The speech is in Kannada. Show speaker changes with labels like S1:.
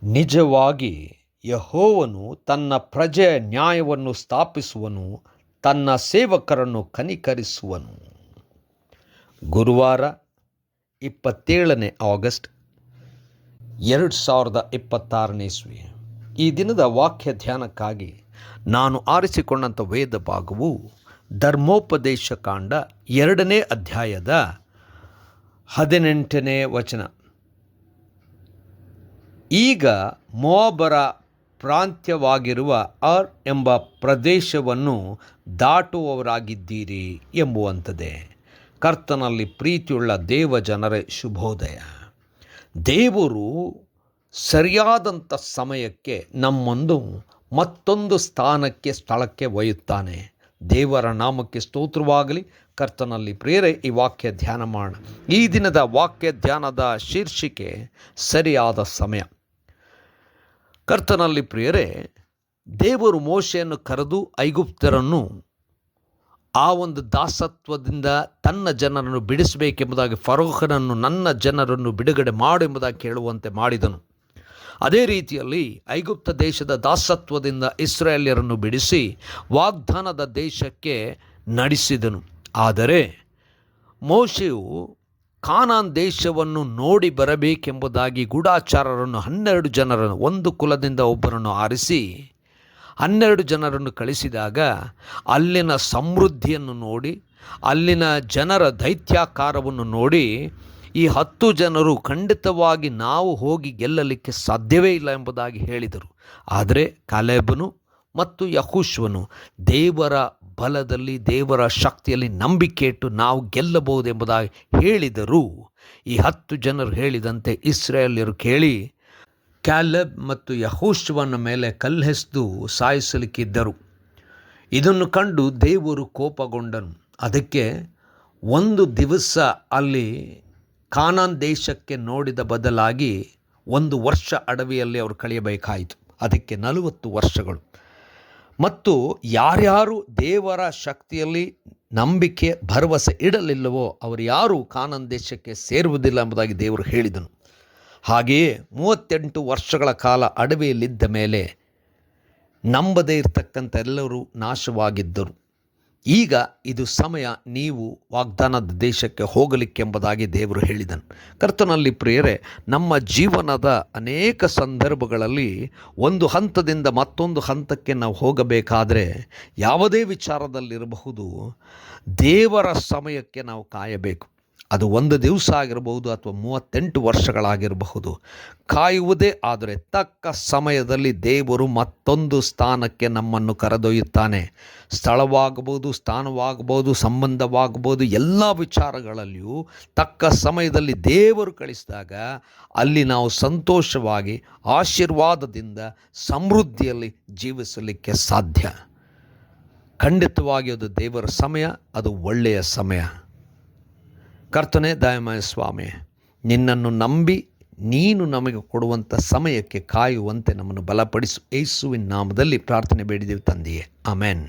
S1: ನಿಜವಾಗಿ ಯೆಹೋವನು ತನ್ನ ಪ್ರಜೆಯ ನ್ಯಾಯವನ್ನು ಸ್ಥಾಪಿಸುವನು, ತನ್ನ ಸೇವಕರನ್ನು ಕನಿಕರಿಸುವನು. ಗುರುವಾರ 27 ಆಗಸ್ಟ್ 2026 ಈ ದಿನದ ವಾಕ್ಯ ಧ್ಯಾನಕ್ಕಾಗಿ ನಾನು ಆರಿಸಿಕೊಂಡಂಥ ವೇದ ಭಾಗವು ಧರ್ಮೋಪದೇಶ ಕಾಂಡ 2ನೇ ಅಧ್ಯಾಯದ 18ನೇ ವಚನ. ಈಗ ಮೋವಾಬರ ಪ್ರಾಂತ್ಯವಾಗಿರುವ ಅರ್ ಎಂಬ ಪ್ರದೇಶವನ್ನು ದಾಟುವವರಾಗಿದ್ದೀರಿ ಎಂಬುವಂಥದ್ದೇ. ಕರ್ತನಲ್ಲಿ ಪ್ರೀತಿಯುಳ್ಳ ದೇವ ಜನರೇ, ಶುಭೋದಯ. ದೇವರು ಸರಿಯಾದಂಥ ಸಮಯಕ್ಕೆ ನಮ್ಮನ್ನು ಮತ್ತೊಂದು ಸ್ಥಳಕ್ಕೆ ಒಯ್ಯುತ್ತಾನೆ. ದೇವರ ನಾಮಕ್ಕೆ ಸ್ತೋತ್ರವಾಗಲಿ. ಕರ್ತನಲ್ಲಿ ಪ್ರಿಯರೇ, ಈ ವಾಕ್ಯ ಧ್ಯಾನ ಮಾಡೋಣ. ಈ ದಿನದ ವಾಕ್ಯ ಧ್ಯಾನದ ಶೀರ್ಷಿಕೆ ಸರಿಯಾದ ಸಮಯ. ಕರ್ತನಲ್ಲಿ ಪ್ರಿಯರೇ, ದೇವರು ಮೋಶೆಯನ್ನು ಕರೆದು ಐಗುಪ್ತರನ್ನು ಆ ಒಂದು ದಾಸತ್ವದಿಂದ ತನ್ನ ಜನರನ್ನು ಬಿಡಿಸಬೇಕೆಂಬುದಾಗಿ ಫರೋಹನನ್ನು ನನ್ನ ಜನರನ್ನು ಬಿಡುಗಡೆ ಮಾಡು ಎಂಬುದಾಗಿ ಕೇಳುವಂತೆ ಮಾಡಿದನು. ಅದೇ ರೀತಿಯಲ್ಲಿ ಐಗುಪ್ತ ದೇಶದ ದಾಸತ್ವದಿಂದ ಇಸ್ರಾಯೇಲ್ಯರನ್ನು ಬಿಡಿಸಿ ವಾಗ್ದಾನದ ದೇಶಕ್ಕೆ ನಡೆಸಿದನು. ಆದರೆ ಮೋಶೆಯು ಕಾನಾನ್ ದೇಶವನ್ನು ನೋಡಿ ಬರಬೇಕೆಂಬುದಾಗಿ ಗೂಢಚಾರರನ್ನು 12 ಜನರನ್ನು, ಒಂದು ಕುಲದಿಂದ ಒಬ್ಬರನ್ನು ಆರಿಸಿ 12 ಜನರನ್ನು ಕಳಿಸಿದಾಗ ಅಲ್ಲಿನ ಸಮೃದ್ಧಿಯನ್ನು ನೋಡಿ, ಅಲ್ಲಿನ ಜನರ ದೈತ್ಯಾಕಾರವನ್ನು ನೋಡಿ ಈ 10 ಜನರು ಖಂಡಿತವಾಗಿ ನಾವು ಹೋಗಿ ಗೆಲ್ಲಲಿಕ್ಕೆ ಸಾಧ್ಯವೇ ಇಲ್ಲ ಎಂಬುದಾಗಿ ಹೇಳಿದರು. ಆದರೆ ಕಾಲೇಬನು ಮತ್ತು ಯೆಹೋಶುವನು ದೇವರ ಬಲದಲ್ಲಿ, ದೇವರ ಶಕ್ತಿಯಲ್ಲಿ ನಂಬಿಕೆ ಇಟ್ಟು ನಾವು ಗೆಲ್ಲಬಹುದೆಂಬುದಾಗಿ ಹೇಳಿದರು. ಈ 10 ಜನರು ಹೇಳಿದಂತೆ ಇಸ್ರಾಯೇಲ್ಯರು ಕೇಳಿ ಕ್ಯಾಲೆಬ್ ಮತ್ತು ಯೆಹೋಶುವನ ಮೇಲೆ ಕಲ್ಲೆಸೆದು ಸಾಯಿಸಲಿಕ್ಕಿದ್ದರು. ಇದನ್ನು ಕಂಡು ದೇವರು ಕೋಪಗೊಂಡನು. ಅದಕ್ಕೆ ಒಂದು ದಿವಸ ಅಲ್ಲಿ ಕಾನಾನ್ ದೇಶಕ್ಕೆ ನೋಡಿದ ಬದಲಾಗಿ 1 ವರ್ಷ ಅಡವಿಯಲ್ಲಿ ಅವರು ಕಳೆಯಬೇಕಾಯಿತು. ಅದಕ್ಕೆ 40 ವರ್ಷಗಳು. ಮತ್ತು ಯಾರ್ಯಾರು ದೇವರ ಶಕ್ತಿಯಲ್ಲಿ ನಂಬಿಕೆ ಭರವಸೆ ಇಡಲಿಲ್ಲವೋ ಅವರು ಯಾರೂ ಕಾನಾನ್ ದೇಶಕ್ಕೆ ಸೇರುವುದಿಲ್ಲ ಎಂಬುದಾಗಿ ದೇವರು ಹೇಳಿದನು. ಹಾಗೆಯೇ 38 ವರ್ಷಗಳ ಕಾಲ ಅಡವಿಯಲ್ಲಿದ್ದ ಮೇಲೆ ನಂಬದೇ ಇರತಕ್ಕಂಥ ಎಲ್ಲರೂ ನಾಶವಾಗಿದ್ದರು. ಈಗ ಇದು ಸಮಯ, ನೀವು ವಾಗ್ದಾನದ ದೇಶಕ್ಕೆ ಹೋಗಲಿಕ್ಕೆಂಬುದಾಗಿ ದೇವರು ಹೇಳಿದನು. ಕರ್ತನಲ್ಲಿ ಪ್ರಿಯರೇ, ನಮ್ಮ ಜೀವನದ ಅನೇಕ ಸಂದರ್ಭಗಳಲ್ಲಿ ಒಂದು ಹಂತದಿಂದ ಮತ್ತೊಂದು ಹಂತಕ್ಕೆ ನಾವು ಹೋಗಬೇಕಾದರೆ ಯಾವುದೇ ವಿಚಾರದಲ್ಲಿರಬಹುದು, ದೇವರ ಸಮಯಕ್ಕೆ ನಾವು ಕಾಯಬೇಕು. ಅದು 1 ದಿವಸ ಆಗಿರಬಹುದು ಅಥವಾ 38 ವರ್ಷಗಳಾಗಿರಬಹುದು. ಕಾಯುವುದೇ ಆದರೆ ತಕ್ಕ ಸಮಯದಲ್ಲಿ ದೇವರು ಮತ್ತೊಂದು ಸ್ಥಾನಕ್ಕೆ ನಮ್ಮನ್ನು ಕರೆದೊಯ್ಯುತ್ತಾನೆ. ಸ್ಥಳವಾಗಬಹುದು, ಸ್ಥಾನವಾಗಬಹುದು, ಸಂಬಂಧವಾಗಬಹುದು, ಎಲ್ಲ ವಿಚಾರಗಳಲ್ಲಿಯೂ ತಕ್ಕ ಸಮಯದಲ್ಲಿ ದೇವರು ಕಳಿಸಿದಾಗ ಅಲ್ಲಿ ನಾವು ಸಂತೋಷವಾಗಿ ಆಶೀರ್ವಾದದಿಂದ ಸಮೃದ್ಧಿಯಲ್ಲಿ ಜೀವಿಸಲಿಕ್ಕೆ ಸಾಧ್ಯ. ಖಂಡಿತವಾಗಿ ಅದು ದೇವರ ಸಮಯ, ಅದು ಒಳ್ಳೆಯ ಸಮಯ. ಕರ್ತನೇ, ದಯಮಯ ಸ್ವಾಮಿ, ನಿನ್ನನ್ನು ನಂಬಿ ನೀನು ನಮಗೆ ಕೊಡುವಂಥ ಸಮಯಕ್ಕೆ ಕಾಯುವಂತೆ ನಮ್ಮನ್ನು ಬಲಪಡಿಸು. ಯೇಸುವಿನ ನಾಮದಲ್ಲಿ ಪ್ರಾರ್ಥನೆ ಬೇಡಿದೆವು ತಂದೆಯೇ, ಆಮೆನ್.